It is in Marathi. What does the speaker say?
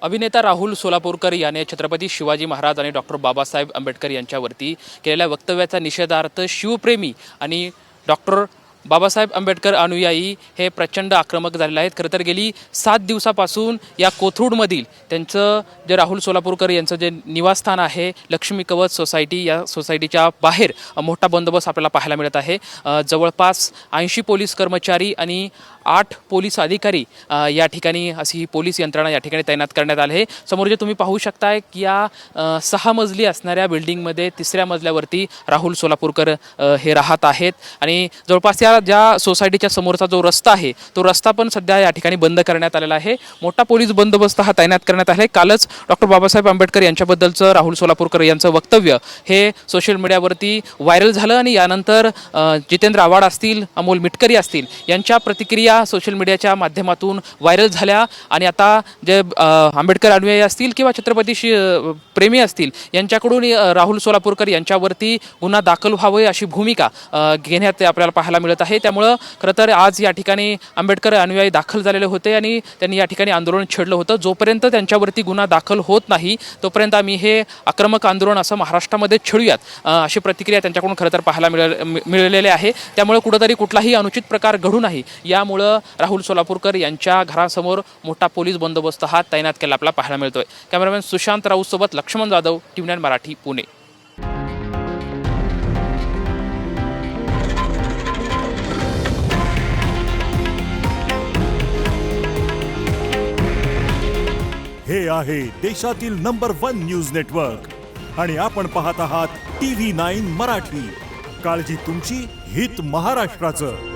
अभिनेता राहुल सोलापूरकर याने छत्रपती शिवाजी महाराज आणि डॉक्टर बाबासाहेब आंबेडकर यांच्यावरती केलेल्या वक्तव्याचा निषेधार्थ शिवप्रेमी आणि डॉक्टर बाबासाहेब आंबेडकर अनुयायी हे प्रचंड आक्रमक झालेले आहेत। खरं तर गेली 7 दिवसापासून या कोथरूडमधील त्यांचं जे राहुल सोलापूरकर यांचं जे निवासस्थान आहे लक्ष्मी कवच सोसायटी, या सोसायटीच्या बाहेर मोठा बंदोबस्त आपल्याला पाहायला मिळत आहे। जवळपास 80 पोलीस कर्मचारी आणि 8 पोलीस अधिकारी या ठिकाणी अशी ही पोलीस यंत्रणा या ठिकाणी तैनात करण्यात आली आहे। समोर जे तुम्ही पाहू शकताय की या 6 मजली असणाऱ्या बिल्डिंगमध्ये 3ऱ्या मजल्यावरती राहुल सोलापूरकर हे राहत आहेत आणि जवळपास ज्या सोसायटीच्या समोरचा जो रस्ता आहे तो रस्ता पण सध्या या ठिकाणी बंद करण्यात आलेला आहे। मोठा पोलीस बंदोबस्त हा तैनात करण्यात आला आहे। कालच डॉक्टर बाबासाहेब आंबेडकर यांच्याबद्दलचं राहुल सोलापूरकर यांचं वक्तव्य हे सोशल मीडियावरती व्हायरल झालं आणि यानंतर जितेंद्र आव्हाड असतील, अमोल मिटकरी असतील यांच्या प्रतिक्रिया सोशल मीडियाच्या माध्यमातून व्हायरल झाल्या आणि आता जे आंबेडकर अनुयायी असतील किंवा छत्रपती प्रेमी असतील यांच्याकडून राहुल सोलापूरकर यांच्यावरती गुन्हा दाखल व्हावे अशी भूमिका घेण्यात आपल्याला पाहायला मिळत आहे। त्यामुळे खरं तर आज या ठिकाणी आंबेडकर अनुयायी दाखल झालेले होते आणि त्यांनी या ठिकाणी आंदोलन छेडलं होतं। जोपर्यंत त्यांच्यावरती गुन्हा दाखल होत नाही तोपर्यंत आम्ही हे आक्रमक आंदोलन असं महाराष्ट्रामध्ये छेडूयात अशी प्रतिक्रिया त्यांच्याकडून खरं तर पाहायला मिळालेली आहे। त्यामुळे कुठेतरी कुठलाही अनुचित प्रकार घडू नये यामुळे राहुल सोलापूरकर यांच्या घरासमोर मोठा पोलीस बंदोबस्त हा तैनात केला आपल्याला पाहायला मिळतोय। कॅमेरामॅन सुशांत राऊत सोबत लक्ष्मण जाधव, TV9 मराठी, पुणे। हे आहे देशातील नंबर 1 न्यूज नेटवर्क आणि आपण पाहत आहात TV9 मराठी। काळजी तुमची, हित महाराष्ट्राचं।